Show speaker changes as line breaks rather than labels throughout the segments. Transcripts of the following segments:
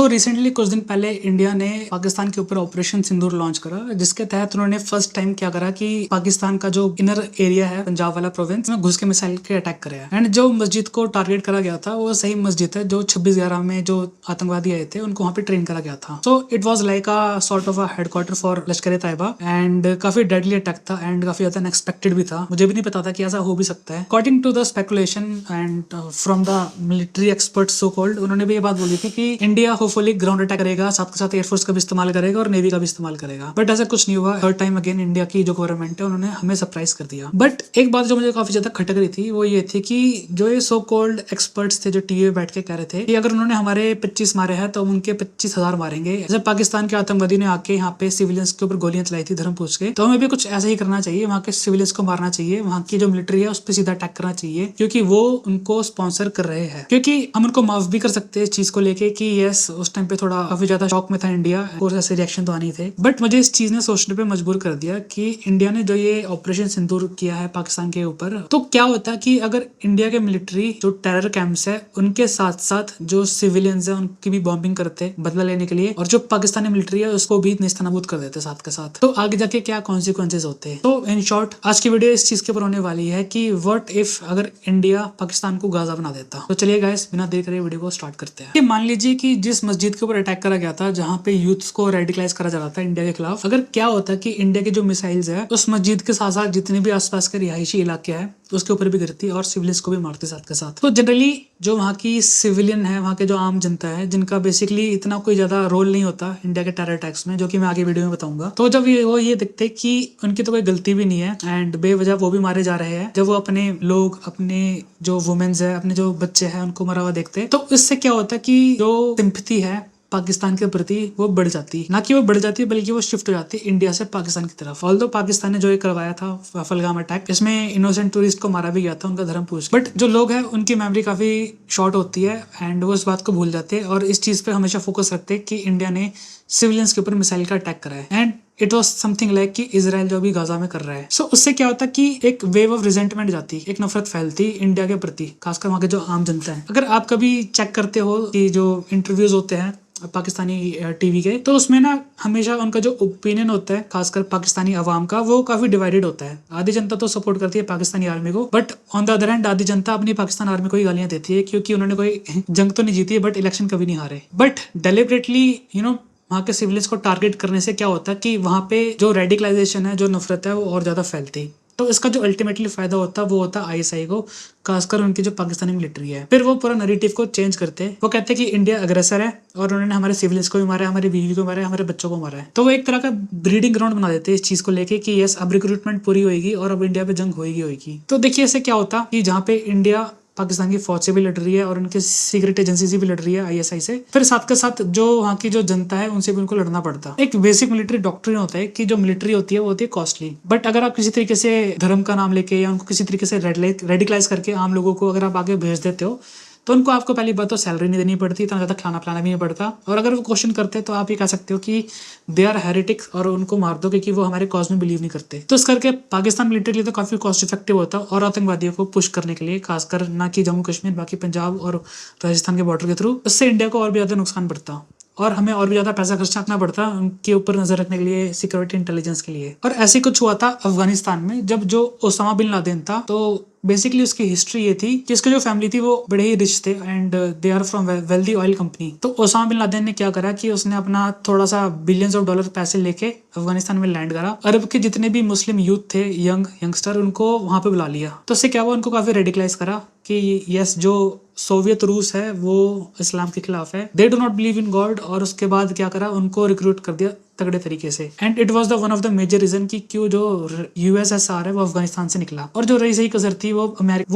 Recently कुछ दिन पहले इंडिया ने पाकिस्तान के ऊपर ऑपरेशन सिंदूर लॉन्च करा, जिसके तहत उन्होंने फर्स्ट टाइम क्या करा कि पाकिस्तान का जो इनर एरिया है, पंजाब वाला प्रोविंस में घुस के मिसाइल के अटैक करे। एंड जो मस्जिद को टारगेट करा गया था वो सही मस्जिद है जो 26/11 में जो आतंकवादी आए थे उनको वहाँ पे ट्रेन करा गया था। So it was like a sort of a headquarter for Lashkar Taiba and काफी डेडली अटैक था एंड काफी ज्यादा अनएक्सपेक्टेड भी था। मुझे भी नहीं पता था कि ऐसा हो भी सकता है। According to the speculation and from the military expert so called, उन्होंने भी ये बात बोली थी कि इंडिया होपफुली ग्राउंड अटैक करेगा, साथ के साथ एयरफोर्स का भी इस्तेमाल करेगा और नेवी का भी इस्तेमाल करेगा। बट ऐसा कुछ नहीं हुआ। थर्ड टाइम अगेन इंडिया की जो गवर्नमेंट है उन्होंने हमें सरप्राइज कर दिया। बट एक बात जो मुझे काफी ज्यादा खटक रही थी वो ये थी कि जो ये सो कॉल्ड एक्सपर्ट्स थे जो टीवी पे बैठ के कह रहे थे कि अगर उन्होंने हमारे 25 मारे हैं तो उनके 25,000 मारेंगे। जैसे पाकिस्तान के आतंकवादी ने आके यहाँ पे सिविलियंस के ऊपर गोलियां चलाई थी धर्म पूछ के, तो हमें भी कुछ ऐसा ही करना चाहिए। वहाँ के सिविलियंस को मारना चाहिए, वहाँ की जो मिलिट्री है उस पर सीधा अटैक करना चाहिए, क्योंकि वो उनको स्पॉन्सर कर रहे हैं। क्योंकि हम उनको माफ भी कर सकते हैं इस चीज को लेके कि यस उस टाइम पे थोड़ा काफी ज्यादा शॉक में था इंडिया और ऐसे रिएक्शन तो आने थे। बट मुझे इस चीज ने सोचने पे मजबूर कर दिया कि इंडिया ने जो ये ऑपरेशन सिंदूर किया है पाकिस्तान के ऊपर, तो क्या होता कि अगर इंडिया के मिलिट्री जो टेरर कैंप्स है उनके साथ साथ जो सिविलियंस है उनकी भी बॉम्बिंग करते बदला लेने के लिए, और जो पाकिस्तानी मिलिट्री है उसको भी नेस्तनाबूद कर देते साथ के साथ, तो आगे जाके क्या कॉन्सिक्वेंसेज होते हैं। तो इन शॉर्ट आज की वीडियो इस चीज के ऊपर होने वाली है कि व्हाट इफ अगर इंडिया पाकिस्तान को गाजा बना देता। तो चलिए गाइस बिना देर करे वीडियो को स्टार्ट करते हैं। मान लीजिए कि जिस मस्जिद के ऊपर अटैक करा गया था जहाँ पे यूथ को रेडिकलाइज करा जा रहा था इंडिया के खिलाफ, अगर क्या होता कि इंडिया के जो मिसाइल्स है उस मस्जिद के साथ साथ जितने भी आसपास के रिहायशी इलाके हैं उसके ऊपर भी गिरती और सिविलियंस को भी मारती साथ के साथ। तो जनरली जो वहाँ की सिविलियन है, वहाँ के जो आम जनता है जिनका बेसिकली इतना कोई ज्यादा रोल नहीं होता इंडिया के टेरर अटैक्स में, जो कि मैं आगे वीडियो में बताऊंगा, तो जब वो ये देखते कि उनकी तो कोई गलती भी नहीं है एंड बेवजह वो भी मारे जा रहे हैं, जब वो अपने लोग, अपने जो वुमेन्स है, अपने जो बच्चे हैं उनको मरा हुआ देखते, तो इससे क्या होता है कि जो सिंपैथी है पाकिस्तान के प्रति वो बढ़ जाती, ना कि वो बढ़ जाती बल्कि वो शिफ्ट हो जाती इंडिया से पाकिस्तान की तरफ। ऑल्दो पाकिस्तान ने जो ये करवाया था पहलगाम अटैक, इसमें इनोसेंट टूरिस्ट को मारा भी गया था उनका धर्म पूछ, बट जो लोग हैं उनकी मेमोरी काफी शॉर्ट होती है एंड वो इस बात को भूल जाते हैं और इस चीज पे हमेशा फोकस रखते हैं कि इंडिया ने सिविलियंस के ऊपर मिसाइल का अटैक करा है and it was something like कि इजराइल जो अभी गाजा में कर रहा है। सो उससे क्या होता कि एक वेव ऑफ रिजेंटमेंट जाती, एक नफरत फैलती इंडिया के प्रति, खासकर वहाँ के जो आम जनता है। अगर आप कभी चेक करते हो कि जो इंटरव्यूज होते हैं पाकिस्तानी टीवी के, तो उसमें ना हमेशा उनका जो ओपिनियन होता है खासकर पाकिस्तानी अवाम का वो काफी डिवाइडेड होता है। आधी जनता तो सपोर्ट करती है पाकिस्तानी आर्मी को, but on the other hand आधी जनता अपनी पाकिस्तान आर्मी को ही गालियां देती है क्योंकि उन्होंने कोई जंग तो नहीं जीती है बट इलेक्शन कभी नहीं हारे। बट डेलिबरेटली वहाँ के सिविलियंस को टारगेट करने से क्या होता है कि वहाँ पे जो रेडिकलाइजेशन है, जो नफरत है, वो और ज्यादा फैलती। तो इसका जो अल्टीमेटली फायदा होता है वो होता है आईएसआई को, खासकर उनकी जो पाकिस्तानी मिलिट्री है। फिर वो पूरा नैरेटिव को चेंज करते हैं, वो कहते हैं कि इंडिया अग्रेसर है और उन्होंने हमारे सिविलियंस को भी मारा है, हमारी बीवी को मारा है, हमारे बच्चों को मारा है। तो वो एक तरह का ब्रीडिंग ग्राउंड बना देते हैं इस चीज को लेके कि यस अब रिक्रूटमेंट पूरी होगी और अब इंडिया पे जंग होगी। तो देखिए इससे क्या होता कि जहाँ पे इंडिया पाकिस्तान की फौज से भी लड़ रही है और उनकी सीक्रेट एजेंसी से भी लड़ रही है, आईएसआई से, फिर साथ के साथ जो वहाँ की जो जनता है उनसे भी उनको लड़ना पड़ता। एक बेसिक मिलिट्री डॉक्ट्रिन होता है कि जो मिलिट्री होती है वो होती है कॉस्टली, बट अगर आप किसी तरीके से धर्म का नाम लेके या उनको किसी तरीके से रेडिकलाइज करके आम लोगों को अगर आप आगे भेज देते हो तो उनको आपको पहली बात तो सैलरी नहीं देनी पड़ती, इतना ज़्यादा खाना पिलाना भी नहीं पड़ता, और अगर वो क्वेश्चन करते तो आप ये कह सकते हो कि दे आर हेरेटिक्स और उनको मार दो क्योंकि वो हमारे कॉज में बिलीव नहीं करते। तो इस करके पाकिस्तान मिलिट्री के लिए तो काफी कॉस्ट इफेक्टिव होता है और आतंकवादियों को पुश करने के लिए, खासकर ना कि जम्मू कश्मीर बाकी पंजाब और राजस्थान के बॉर्डर के थ्रू, उससे इंडिया को और भी ज्यादा नुकसान पड़ता और हमें और भी ज्यादा पैसा खर्चा करना पड़ता उनके ऊपर नजर रखने के लिए, सिक्योरिटी इंटेलिजेंस के लिए। और ऐसे कुछ हुआ था अफगानिस्तान में जब जो ओसामा बिन लादेन था, तो बेसिकली उसकी हिस्ट्री ये थी कि इसकी जो फैमिली थी वो बड़े ही रिच थे and they are from wealthy oil company. तो ओसामा बिन लादेन ने क्या करा कि उसने अपना थोड़ा सा बिलियंस ऑफ डॉलर पैसे लेके अफगानिस्तान में लैंड करा। अरब के जितने भी मुस्लिम यूथ थे, यंगस्टर, उनको वहां पे बुला लिया। तो इससे क्या हुआ, उनको काफी रेडिकलाइज करा कि यस जो सोवियत रूस है वो इस्लाम के खिलाफ है, they do not believe in God. और उसके बाद क्या करा, उनको रिक्रूट कर दिया तगड़े तरीके से and it was the one of the major reason कि क्यों जो यूएसएसआर है वो अफगानिस्तान से निकला। और जो रही सही कसर थी वो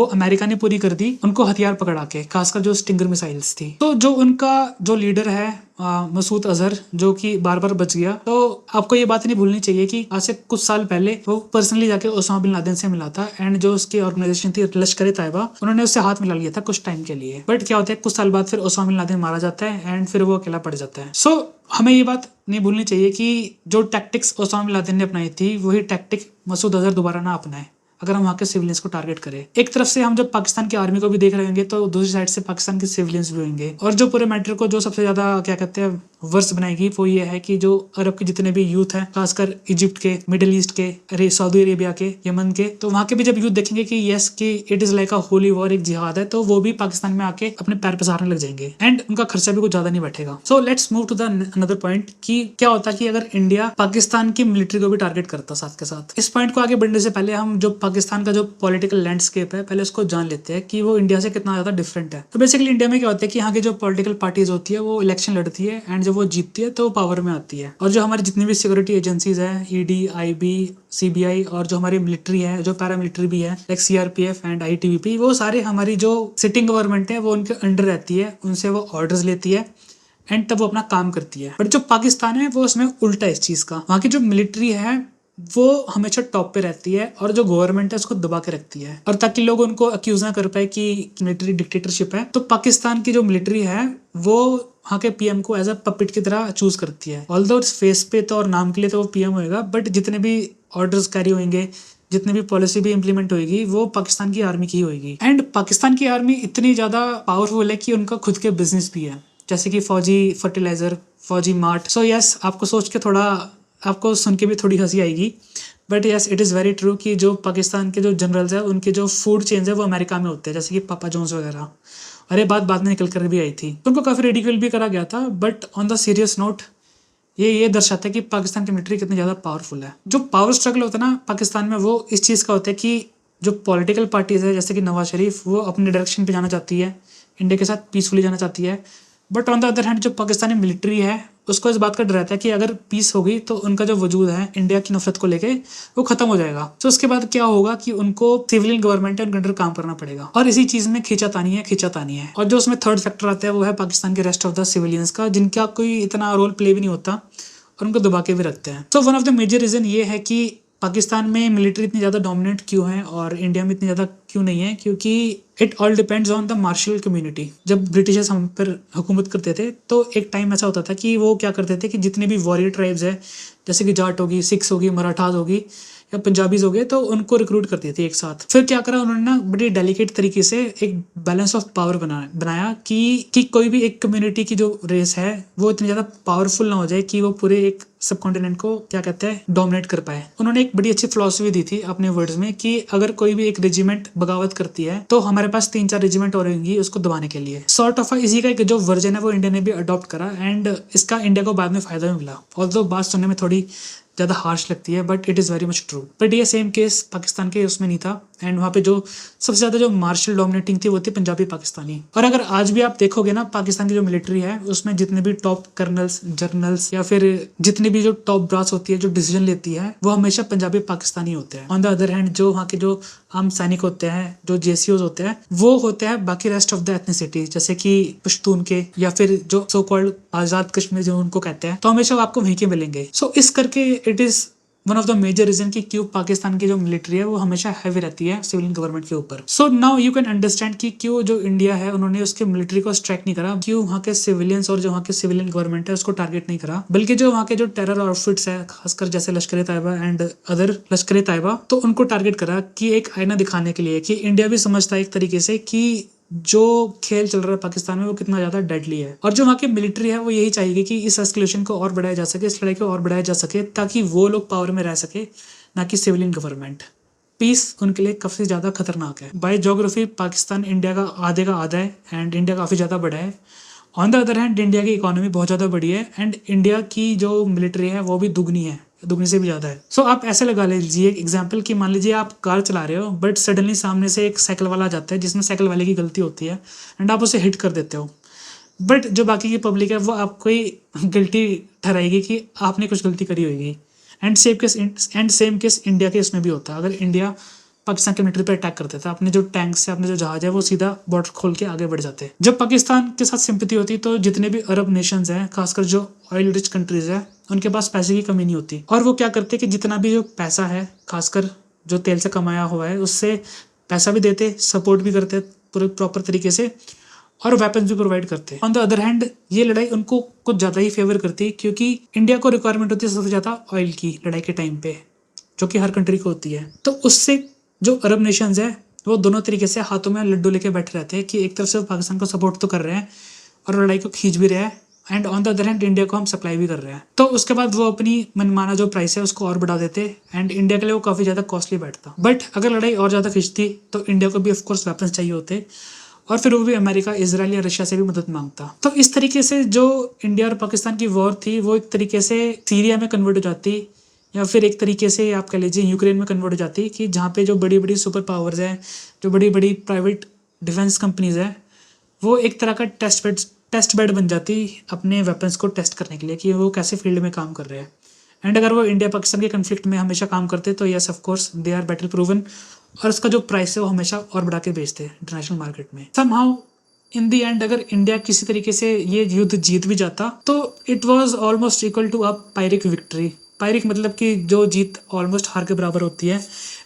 अमेरिका ने पूरी कर दी, उनको हथियार पकड़ा के, खासकर जो स्टिंगर मिसाइल्स थी। तो जो उनका जो लीडर है मसूद अजहर, जो कि बार बार बच गया, तो आपको ये बात नहीं भूलनी चाहिए कि आज से कुछ साल पहले वो पर्सनली जाके ओसामा बिन लादेन से मिला था एंड जो उसकी ऑर्गेनाइजेशन थी लश्कर तैयबा, उन्होंने उससे हाथ मिला लिया था कुछ टाइम के लिए। बट क्या होता है, कुछ साल बाद फिर ओसामा बिन लादेन मारा जाता है एंड फिर वो अकेला पड़ जाता है। सो हमें ये बात नहीं भूलनी चाहिए कि जो टैक्टिक्स ओसामा बिन लादेन ने अपनाई थी वही टैक्टिक मसूद अजहर दोबारा ना अपनाए। अगर हम वहाँ के सिविलियंस को टारगेट करें। एक तरफ से हम जब पाकिस्तान की आर्मी को भी देख रहे होंगे तो दूसरी साइड से पाकिस्तान के सिविलियंस भी होंगे। और जो पूरे मैटर को जो सबसे ज्यादा क्या कहते हैं वर्स बनाएगी वो ये है कि जो अरब के जितने भी यूथ हैं, खासकर इजिप्ट के, मिडिल ईस्ट के, सऊदी अरेबिया के, यमन के, तो वहाँ के भी जब यूथ देखेंगे कि यस कि it is like a holy war, एक जिहाद है, तो वो भी पाकिस्तान में आके अपने पैर पसारने लग जाएंगे एंड उनका खर्चा भी कुछ ज्यादा नहीं बैठेगा। So let's move to the another point कि क्या होता कि अगर इंडिया पाकिस्तान की मिलिट्री को भी टारगेट करता साथ के साथ। इस पॉइंट को आगे बढ़ने से पहले हम जो पाकिस्तान का जो पॉलिटिकल लैंडस्केप है पहले उसको जान लेते हैं कि वो इंडिया से कितना ज्यादा डिफरेंट है। तो बेसिकली इंडिया में क्या होता है कि यहाँ की जो पॉलिटिकल पार्टीज होती है वो इलेक्शन लड़ती है एंड जब वो जीतती है तो पावर में आती है। और जो हमारी जितनी भी सिक्योरिटी एजेंसीज है, ईडी, आईबी, सीबीआई, और जो हमारी मिलिट्री है, जो पैरामिलिट्री भी है लाइक सीआरपीएफ एंड आईटीबीपी, वो सारे हमारी जो सिटिंग गवर्नमेंट है वो उनके अंडर रहती है, उनसे वो ऑर्डर्स लेती है एंड तब वो अपना काम करती है। बट जो पाकिस्तान है वो उसमें उल्टा इस चीज का। वहाँ की जो मिलिट्री है वो हमेशा टॉप पे रहती है और जो गवर्नमेंट है उसको दबा के रखती है, और ताकि लोग उनको अक्यूज ना कर पाए कि मिलिट्री डिक्टेटरशिप है, तो पाकिस्तान की जो मिलिट्री है वो वहाँ के पीएम को एज अ पपिट की तरह चूज करती है। ऑल्दो फेस पे तो और नाम के लिए तो वो पीएम होएगा, बट जितने भी ऑर्डर्स कैरी होंगे, जितनी भी पॉलिसी भी इंप्लीमेंट होगी, वो पाकिस्तान की आर्मी की होगी। एंड पाकिस्तान की आर्मी इतनी ज्यादा पावरफुल है कि उनका खुद के बिजनेस भी है, जैसे कि फौजी फर्टिलाइजर, फौजी मार्ट। सो यस, आपको सोच के थोड़ा, आपको सुन के भी थोड़ी हंसी आएगी, but yes it is very true कि जो पाकिस्तान के जो जनरल्स है उनके जो फूड चेंज है वो अमेरिका में होते हैं, जैसे कि पापा जॉन्स वगैरह। और ये बात बाद में निकल कर भी आई थी, तो उनको काफ़ी रेडिकल भी करा गया था। But on the serious note ये दर्शाता है कि पाकिस्तान की मिलिट्री कितनी ज़्यादा पावरफुल है। जो पावर स्ट्रगल होता है ना पाकिस्तान में, वो इस चीज़ का होता है कि जो पॉलिटिकल पार्टीज है जैसे कि नवाज शरीफ, वो अपने डायरेक्शन पे जाना चाहती है, इंडिया के साथ पीसफुली जाना चाहती है। But on the other hand जो पाकिस्तानी मिलिट्री है उसको इस बात का डर रहता है कि अगर पीस होगी तो उनका जो वजूद है इंडिया की नफरत को लेके वो खत्म हो जाएगा। तो उसके बाद क्या होगा कि उनको सिविलियन गवर्नमेंट है उनके अंडर काम करना पड़ेगा, और इसी चीज में खींचातानी है। और जो उसमें थर्ड फैक्टर आता है वो है पाकिस्तान के रेस्ट ऑफ द सिविलियंस का, जिनका कोई इतना रोल प्ले भी नहीं होता और उनको दबा के भी रखते हैं। तो one of the major reason ये है कि पाकिस्तान में मिलिट्री इतनी ज़्यादा डोमिनेंट क्यों है और इंडिया में इतनी ज़्यादा क्यों नहीं है, क्योंकि it all depends on the martial community. जब ब्रिटिशर्स हम पर हुकूमत करते थे तो एक टाइम ऐसा होता था कि वो क्या करते थे कि जितने भी वॉरियर ट्राइब्स है, जैसे कि जाट होगी, सिख्स होगी, मराठास होगी या पंजाबीज हो गए, तो उनको रिक्रूट करती थी एक साथ। फिर क्या करा उन्होंने ना, बड़ी डेलिकेट तरीके से एक बैलेंस ऑफ पावर बनाया कि कोई भी एक कम्युनिटी की जो रेस है वो इतनी ज्यादा पावरफुल ना हो जाए कि वो पूरे एक सब कॉन्टिनेंट को क्या कहते हैं डोमिनेट कर पाए। उन्होंने एक बड़ी अच्छी फिलॉसफी दी थी अपने वर्ड्स में कि अगर कोई भी एक रेजिमेंट बगावत करती है तो हमारे पास 3-4 रेजिमेंट और रहेंगी उसको दबाने के लिए। सॉर्ट ऑफ इसी का एक जो वर्जन है वो इंडिया ने भी अडॉप्ट करा एंड इसका इंडिया को बाद में फायदा भी मिला। ऑल्दो बात सुनने में थोड़ी ज़्यादा हार्श लगती है but it is very much true. But ये सेम केस पाकिस्तान के उसमें नहीं था एंड वहाँ पे जो सबसे ज़्यादा जो मार्शल डोमिनेटिंग थी वो थी पंजाबी पाकिस्तानी। और अगर आज भी आप देखोगे ना पाकिस्तान की जो मिलिट्री है उसमें जितने भी टॉप कर्नल्स, जर्नल्स या फिर जितनी भी जो टॉप ब्रास होती है जो डिसीजन लेती है वो हमेशा पंजाबी पाकिस्तानी होते हैं। ऑन द अदर हैंड जो वहाँ के जो आम सैनिक होते हैं, जो जेसीओज होते हैं, वो होते हैं बाकी रेस्ट ऑफ द एथनिसिटी, जैसे कि पश्तून के या फिर जो सो कॉल्ड आजाद कश्मीर जो उनको कहते हैं, तो हमेशा वो आपको वहीं के मिलेंगे। सो इस करके it is one of the major reason कि क्यों पाकिस्तान की जो मिलिट्री है वो हमेशा हैवी रहती है सिविलियन गवर्नमेंट के ऊपर। So now you can understand कि क्यों जो इंडिया है उन्होंने उसके मिलिट्री को स्ट्राइक नहीं करा, क्यों वहाँ के सिविलियंस और जो वहाँ के सिविलियन गवर्नमेंट है उसको टारगेट नहीं करा, बल्कि जो वहाँ के जो टेरर आउटफिट्स है खासकर जैसे लश्कर तैयबा एंड अदर लश्कर तैयबा, तो उनको टारगेट करा कि एक आईना दिखाने के लिए कि इंडिया भी समझता है एक तरीके से कि जो खेल चल रहा है पाकिस्तान में वो कितना ज्यादा डेडली है। और जो वहाँ की मिलिट्री है वो यही चाहेगी कि इस एस्केलेशन को और बढ़ाया जा सके, इस लड़ाई को और बढ़ाया जा सके, ताकि वो लोग पावर में रह सके, ना कि सिविलियन गवर्नमेंट। पीस उनके लिए काफी ज्यादा खतरनाक है। बाय ज्योग्राफी पाकिस्तान इंडिया का आधा है एंड इंडिया काफी ज्यादा बड़ा है। On the other hand India की इकोनॉमी बहुत ज्यादा बड़ी है एंड इंडिया की जो मिलिट्री है वो भी दुगनी है, दुगनी से भी ज्यादा है। सो आप ऐसे लगा लीजिए एग्जांपल कि मान लीजिए आप कार चला रहे हो बट सडनली सामने से एक साइकिल वाला आ जाता है जिसमें साइकिल वाले की गलती होती है एंड आप उसे हिट कर देते हो, बट जो बाकी की पब्लिक है वो आपको ही गिल्टी ठहराएगी कि आपने कुछ गलती करी होगी। एंड सेम केस इंडिया के इसमें भी होता है। अगर इंडिया पाकिस्तान के मिलिट्री पर अटैक करते थे, अपने जो टैंक्स है, अपने जो जहाज है, वो सीधा बॉर्डर खोल के आगे बढ़ जाते। जब पाकिस्तान के साथ सिंपैथी होती तो जितने भी अरब नेशंस हैं, खासकर जो ऑयल रिच कंट्रीज है, उनके पास पैसे की कमी नहीं होती और वो क्या करते कि जितना भी जो पैसा है खासकर जो तेल से कमाया हुआ है उससे पैसा भी देते, सपोर्ट भी करते पूरे प्रॉपर तरीके से और वेपन्स भी प्रोवाइड करते। ऑन द अदर हैंड ये लड़ाई उनको कुछ ज़्यादा ही फेवर करती क्योंकि इंडिया को रिक्वायरमेंट होती है सबसे ज़्यादा ऑयल की लड़ाई के टाइम पे, जो कि हर कंट्री को होती है। तो उससे जो अरब नेशंस है वो दोनों तरीके से हाथों में लड्डू लेके बैठे रहते हैं कि एक तरफ से वो पाकिस्तान को सपोर्ट तो कर रहे हैं और लड़ाई को खींच भी रहे हैं, and on the other hand India को हम सप्लाई भी कर रहे हैं। तो उसके बाद वो अपनी मनमाना जो प्राइस है उसको और बढ़ा देते, एंड इंडिया के लिए वो काफ़ी ज़्यादा कॉस्टली बैठता। बट अगर लड़ाई और ज़्यादा खींचती तो इंडिया को भी ऑफकोर्स वेपन्स चाहिए होते, और फिर वो भी अमेरिका, इसराइल या रशिया से भी मदद मांगता। तो इस तरीके से जो इंडिया और पाकिस्तान की वॉर थी वो एक तरीके से सीरिया में कन्वर्ट हो जाती, या फिर एक तरीके से आप कह लीजिए यूक्रेन में कन्वर्ट हो जाती, कि जहाँ पे जो बड़ी बड़ी सुपर पावर्स हैं, जो बड़ी बड़ी प्राइवेट डिफेंस कंपनीज हैं, वो एक तरह का टेस्ट बेड बन जाती अपने वेपन्स को टेस्ट करने के लिए कि वो कैसे फील्ड में काम कर रहे हैं। एंड अगर वो इंडिया पाकिस्तान के कन्फ्लिक्ट में हमेशा काम करते तो yes of course they are battle proven, और उसका जो प्राइस है वो हमेशा और बढ़ा के बेचते इंटरनेशनल मार्केट में। समहाउ इन दी एंड अगर इंडिया किसी तरीके से ये युद्ध जीत भी जाता तो it was almost equal to a pyrrhic victory. Pyrrhic मतलब कि जो जीत ऑलमोस्ट हार के बराबर होती है,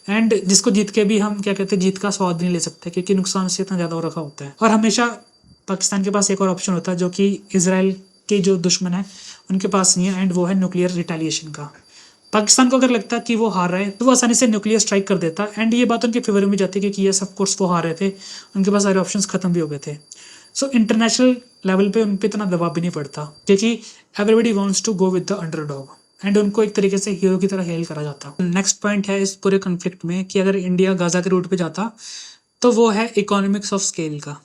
एंड जिसको जीत के भी हम क्या कहते हैं जीत का स्वाद नहीं ले सकते, क्योंकि नुकसान से इतना ज़्यादा हो रखा होता है। और हमेशा पाकिस्तान के पास एक और ऑप्शन होता है जो कि इसराइल के जो दुश्मन है उनके पास नहीं है, एंड वो है न्यूक्लियर रिटेलिएशन का। पाकिस्तान को अगर लगता है कि वो हार रहा है तो वो आसानी से न्यूक्लियर स्ट्राइक कर देता, एंड ये बात उनके फेवर में जाती है क्योंकि ये ऑफ कोर्स वो हार रहे थे, उनके पास सारे ऑप्शंस खत्म भी हो गए थे। सो इंटरनेशनल लेवल पे उन पर इतना दबाव भी नहीं पड़ता, क्योंकि everybody wants to go with the underdog, and उनको एक तरीके से हीरो की तरह हेल करा जाता। नेक्स्ट पॉइंट है इस पूरे कन्फ्लिक्ट में कि अगर इंडिया गाजा के रूट पे जाता तो वो है इकोनॉमिक्स ऑफ स्केल का।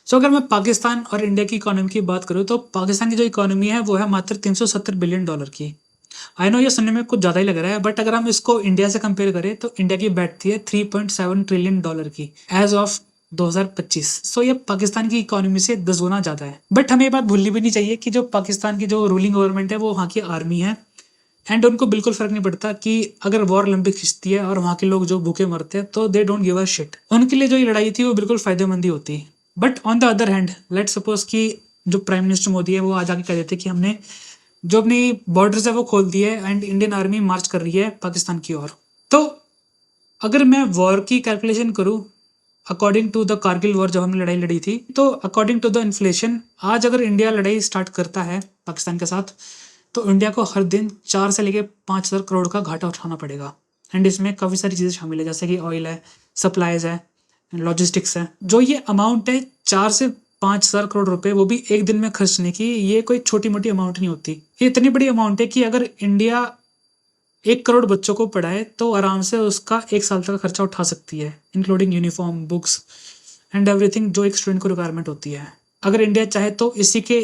सो अगर मैं पाकिस्तान और इंडिया की इकोनॉमी की बात करूँ तो पाकिस्तान की जो इकोनॉमी है वो है मात्र $370 बिलियन की। आई नो ये सुनने में कुछ ज़्यादा ही लग रहा है, बट अगर हम इसको इंडिया से कंपेयर करें तो इंडिया की बैठती है $3.7 ट्रिलियन की एज ऑफ 2025। सो ये पाकिस्तान की इकोनॉमी से 10 गुना ज़्यादा है। बट हमें ये बात भूलनी भी नहीं चाहिए कि जो पाकिस्तान की जो रूलिंग गवर्नमेंट है वो वहाँ की आर्मी है, एंड उनको बिल्कुल फर्क नहीं पड़ता कि अगर वॉर लंबी खिंचती है और वहाँ के लोग जो भूखे मरते हैं तो they don't give a shit. उनके लिए जो ये लड़ाई थी वो बिल्कुल फायदेमंद ही होती। But on the other hand let suppose कि जो प्राइम मिनिस्टर मोदी है वो आज आके कह देते कि हमने जो अपनी बॉर्डर्स है वो खोल दी है एंड इंडियन आर्मी मार्च कर रही है पाकिस्तान की ओर। तो अगर मैं वॉर की कैलकुलेशन करूँ according to the Kargil war जब हमने लड़ाई लड़ी थी, तो अकॉर्डिंग टू द इन्फ्लेशन आज अगर इंडिया लड़ाई स्टार्ट करता है पाकिस्तान के साथ तो इंडिया को हर दिन 4 से लेके 5,000 करोड़ का घाटा उठाना पड़ेगा। एंड इसमें काफ़ी सारी चीज़ें शामिल है जैसे कि ऑयल है, सप्लाईज है, लॉजिस्टिक्स है। जो ये अमाउंट है 4 से 5,000 करोड़ रुपए वो भी एक दिन में खर्चने की, ये कोई छोटी मोटी अमाउंट नहीं होती। ये इतनी बड़ी अमाउंट है कि अगर इंडिया 1 करोड़ बच्चों को पढ़ाए तो आराम से उसका 1 साल तक का खर्चा उठा सकती है, including uniform, books and everything जो एक स्टूडेंट को रिक्वायरमेंट होती है। अगर इंडिया चाहे तो इसी के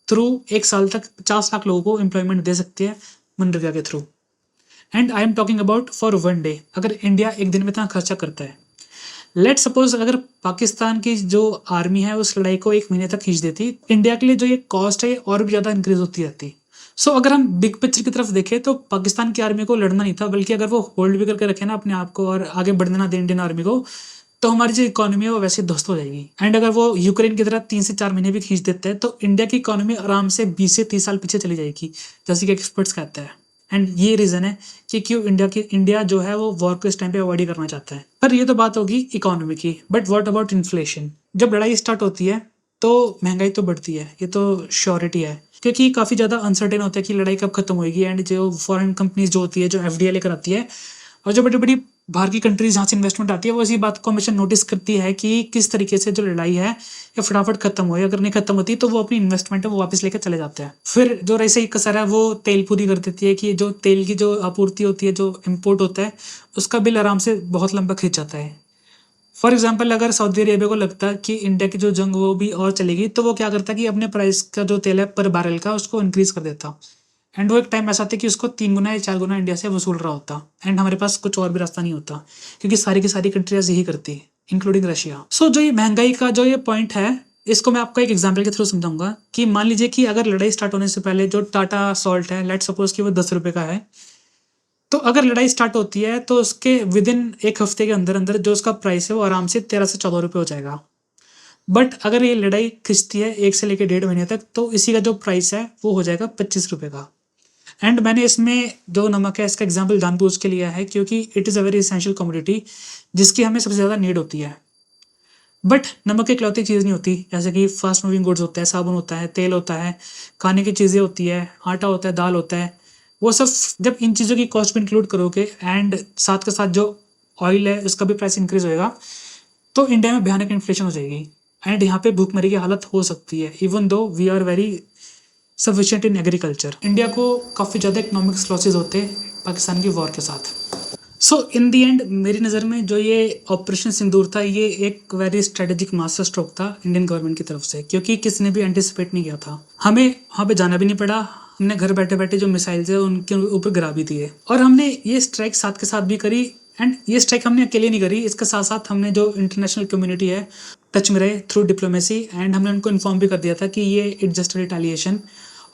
थ्रू 1 साल तक 50 लाख लोगों को एम्प्लॉयमेंट दे सकती है मनरेगा के through. And I am talking about for 1 day. अगर इंडिया एक दिन में इतना खर्चा करता है, लेट सपोज अगर पाकिस्तान की जो आर्मी है उस लड़ाई को 1 महीने तक खींच देती, इंडिया के लिए जो ये कॉस्ट है और भी ज़्यादा इंक्रीज होती रहती। सो अगर हम बिग पिक्चर की तरफ देखें तो पाकिस्तान की आर्मी को लड़ना नहीं था, बल्कि अगर वो होल्ड भी करके रखे ना अपने आप को और आगे बढ़ने ना दे इंडियन आर्मी को, तो हमारी जो इकोनॉमी है वो वैसे ध्वस्त हो जाएगी। एंड अगर वो यूक्रेन की तरह 3 से 4 महीने भी खींच देते हैं तो इंडिया की इकोनॉमी आराम से 20 से 30 साल पीछे चली जाएगी, जैसे कि एक्सपर्ट्स कहते हैं। एंड ये रीज़न है कि क्यों इंडिया जो है वो वॉर को इस टाइम पे अवॉइड ही करना चाहता है। पर ये तो बात होगी इकोनॉमी की, बट व्हाट अबाउट इन्फ्लेशन। जब लड़ाई स्टार्ट होती है तो महंगाई तो बढ़ती है, ये तो श्योरिटी है, क्योंकि काफ़ी ज़्यादा अनसर्टेन होता है कि लड़ाई कब खत्म होगी। एंड जो फॉरेन कंपनीज जो होती है जो FDI लेकर आती है और जो बड़ी बड़ी बाहर की कंट्रीज जहाँ से इन्वेस्टमेंट आती है वो इसी बात को हमेशा नोटिस करती है कि किस तरीके से जो लड़ाई है ये फटाफट खत्म हो, अगर नहीं खत्म होती तो वो अपनी इन्वेस्टमेंट है वो वापस लेकर चले जाते हैं। फिर जो रही सही कसर है वो तेल पूरी कर देती है कि जो तेल की जो आपूर्ति होती है, जो इम्पोर्ट होता है, उसका बिल आराम से बहुत लंबा खींच जाता है। फॉर एग्जाम्पल अगर सऊदी अरेबिया को लगता है कि इंडिया की जो जंग वो भी और चलेगी तो वो क्या करता है कि अपने प्राइस का जो तेल है पर बैरल का उसको इंक्रीज कर देता। एंड वो एक टाइम ऐसा था कि उसको 3 गुना या 4 गुना इंडिया से वसूल रहा होता, एंड हमारे पास कुछ और भी रास्ता नहीं होता क्योंकि सारी की सारी कंट्रीज यही करती इंक्लूडिंग रशिया। सो जो ये महंगाई का जो ये पॉइंट है इसको मैं आपको एक एग्जाम्पल के थ्रू समझाऊंगा कि मान लीजिए कि अगर लड़ाई स्टार्ट होने से पहले जो टाटा सॉल्ट है लेट सपोज कि वो 10 रुपये का है, तो अगर लड़ाई स्टार्ट होती है तो उसके विद इन 1 हफ्ते के अंदर अंदर जो उसका प्राइस है वो आराम से 13 से 14 रुपये हो जाएगा। बट अगर ये लड़ाई खिंचती है 1 से लेकर 1.5 महीने तक तो इसी का जो प्राइस है वो हो जाएगा 25 रुपये का। एंड मैंने इसमें जो नमक है इसका एग्जाम्पल जानबूझ के लिया है क्योंकि it is a very essential commodity जिसकी हमें सबसे ज़्यादा नीड होती है। बट नमक एक लौती चीज़ नहीं होती, जैसे कि फास्ट मूविंग गुड्स होता है, साबुन होता है, तेल होता है, खाने की चीज़ें होती है, आटा होता है, दाल होता है। वो सब जब इन चीज़ों की कॉस्ट में इंक्लूड करोगे एंड साथ के साथ जो ऑयल है उसका भी प्राइस इंक्रीज होएगा, तो इंडिया में भयानक इन्फ्लेशन हो जाएगी एंड यहाँ पे भूखमरी की हालत हो सकती है, even though we are very sufficient in agriculture. India को काफ़ी ज़्यादा इकोनॉमिक्स लॉसेज होते पाकिस्तान की वॉर के साथ। सो इन दी एंड मेरी नज़र में जो ये ऑपरेशन सिंदूर था ये एक वेरी स्ट्रेटेजिक मास्टर स्ट्रोक था इंडियन गवर्नमेंट की तरफ से, क्योंकि किसी ने भी एंटिसिपेट नहीं किया था। हमें वहाँ पे जाना भी नहीं पड़ा, हमने घर बैठे बैठे जो मिसाइल्स है उनके ऊपर गिरा भी दिए, और हमने ये स्ट्राइक साथ के साथ भी करी। एंड ये स्ट्राइक हमने अकेले नहीं करी, इसके साथ साथ हमने जो इंटरनेशनल कम्युनिटी है टच में रहे थ्रू डिप्लोमेसी, एंड हमने उनको इन्फॉर्म भी कर दिया था कि ये इट जस्ट रिटेलिएशन,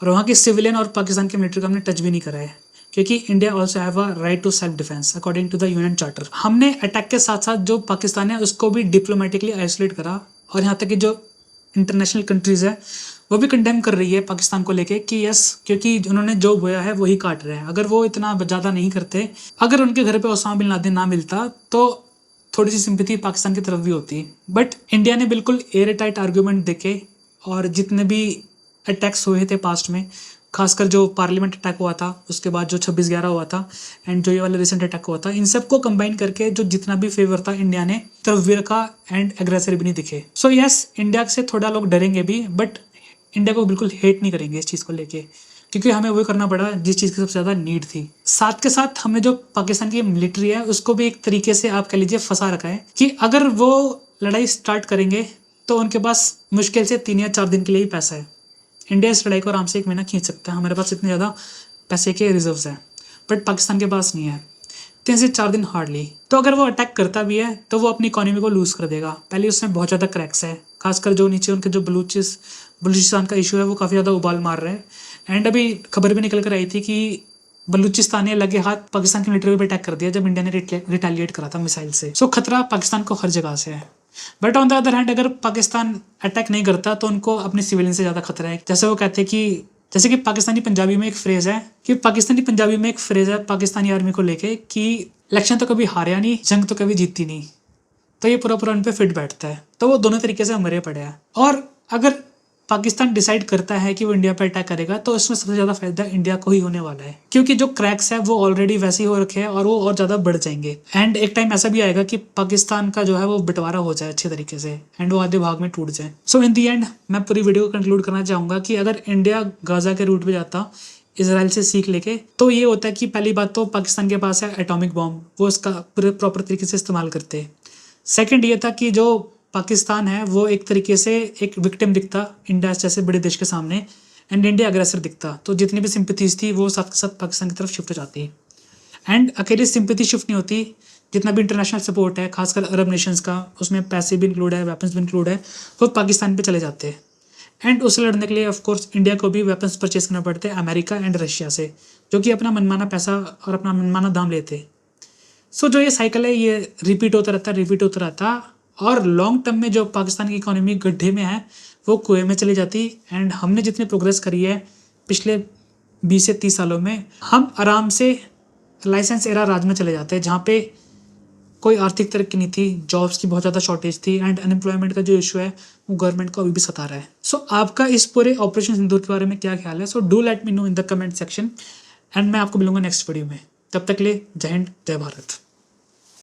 और वहाँ के सिविलियन और पाकिस्तान के मिलिट्री को हमने टच भी नहीं करा है, क्योंकि India also have a right to self defence according to the UN charter. हमने अटैक के साथ साथ जो पाकिस्तान है उसको भी डिप्लोमेटिकली आइसोलेट करा, और यहाँ तक कि जो इंटरनेशनल कंट्रीज़ है वो भी कंडेम कर रही है पाकिस्तान को लेके कि यस, क्योंकि उन्होंने जो बोया है वही काट रहे हैं। अगर वो इतना ज़्यादा नहीं करते, अगर उनके घर पे ओसामा बिन लादेन ना मिलता तो थोड़ी सी सिंपैथी पाकिस्तान की तरफ भी होती। बट इंडिया ने बिल्कुल एयर टाइट आर्ग्यूमेंट देके, और जितने भी अटैक्स हुए थे पास्ट में, खासकर जो पार्लियामेंट अटैक हुआ था, उसके बाद जो 26/11 हुआ था, एंड जो ये वाला रिसेंट अटैक हुआ था, इन सबको कंबाइन करके जो जितना भी फेवर था इंडिया ने तरफ वीर का एंड एग्रेसर भी नहीं दिखे। सो यस, इंडिया से थोड़ा लोग डरेंगे भी, बट इंडिया को बिल्कुल हेट नहीं करेंगे इस चीज़ को लेके, क्योंकि हमें वो करना पड़ा जिस चीज़ की सबसे ज़्यादा नीड थी। साथ के साथ हमने जो पाकिस्तान की मिलिट्री है उसको भी एक तरीके से आप कह लीजिए फंसा रखा है कि अगर वो लड़ाई स्टार्ट करेंगे तो उनके पास मुश्किल से 3 या 4 दिन के लिए ही पैसा है। इंडिया इस लड़ाई को आराम से 1 महीना खींच सकता है, हमारे पास इतने ज़्यादा पैसे के रिजर्व्स हैं, बट पाकिस्तान के पास नहीं है। 3 से 4 दिन हार्डली। तो अगर वो अटैक करता भी है तो वो अपनी इकोनॉमी को लूज़ कर देगा। पहले उसमें बहुत ज़्यादा क्रैक्स है, खासकर जो नीचे उनके जो बलूचिस्तान का इशू है वो काफ़ी ज़्यादा उबाल मार रहे हैं। एंड अभी खबर भी निकल कर आई थी कि बलूचिस्तान ने लगे हाथ पाकिस्तान की मिलिट्री पे अटैक कर दिया जब इंडिया ने रिटेलिएट करा था मिसाइल से। सो खतरा पाकिस्तान को हर जगह से है। But on the other hand अगर पाकिस्तान अटैक नहीं करता तो उनको अपने सिविलियन से ज़्यादा खतरा है। जैसे वो कहते हैं कि जैसे कि पाकिस्तानी पंजाबी में एक फ्रेज़ है पाकिस्तानी आर्मी को लेके कि इलेक्शन तो कभी हारा नहीं, जंग तो कभी जीती नहीं। तो ये पूरा उन पे फिट बैठता है। तो वो दोनों तरीके से मरे पड़े हैं। और अगर पाकिस्तान डिसाइड करता है कि वो इंडिया पर अटैक करेगा तो इसमें सबसे ज़्यादा फायदा इंडिया को ही होने वाला है, क्योंकि जो क्रैक्स है वो ऑलरेडी वैसे ही हो रखे हैं और वो और ज़्यादा बढ़ जाएंगे। एंड एक टाइम ऐसा भी आएगा कि पाकिस्तान का जो है वो बंटवारा हो जाए अच्छे तरीके से एंड वो आधे भाग में टूट जाए। सो इन दी एंड मैं पूरी वीडियो को कंक्लूड करना चाहूँगा कि अगर इंडिया गाजा के रूट पर जाता इसराइल से सीख लेके, तो ये होता है कि पहली बात तो पाकिस्तान के पास है एटॉमिक बॉम्ब, वो उसका पूरे प्रॉपर तरीके से इस्तेमाल करते हैं। सेकंड ये था कि जो पाकिस्तान है वो एक तरीके से एक विक्टिम दिखता इंडिया जैसे बड़े देश के सामने, एंड इंडिया अग्रेसर दिखता। तो जितनी भी सिंपैथीज थी वो साथ के साथ पाकिस्तान की तरफ शिफ्ट हो जाती। एंड अकेले सिंपैथी शिफ्ट नहीं होती, जितना भी इंटरनेशनल सपोर्ट है खासकर अरब नेशंस का, उसमें पैसे भी इंक्लूड है, वेपन्स भी इंक्लूड है, वो पाकिस्तान पे चले जाते हैं। एंड उससे लड़ने के लिए ऑफ कोर्स इंडिया को भी वेपन्स परचेज करना पड़ते हैं अमेरिका एंड रशिया से, जो कि अपना मनमाना पैसा और अपना मनमाना दाम लेते। सो जो ये साइकिल है ये रिपीट होता रहता, और लॉन्ग टर्म में जो पाकिस्तान की इकोनॉमी गड्ढे में है वो कुएं में चली जाती। एंड हमने जितनी प्रोग्रेस करी है पिछले 20 से 30 सालों में, हम आराम से लाइसेंस एरा राज में चले जाते हैं, जहाँ पे कोई आर्थिक तरक्की नहीं थी, जॉब्स की बहुत ज़्यादा शॉर्टेज थी, एंड अनएम्प्लॉयमेंट का जो इशू है वो गवर्नमेंट को अभी भी सता रहा है। सो आपका इस पूरे ऑपरेशन सिंदूर के बारे में क्या ख्याल है? So do let me know in the comment section, and मैं आपको मिलूंगा नेक्स्ट वीडियो में। तब तक के लिए जय हिंद, जय भारत।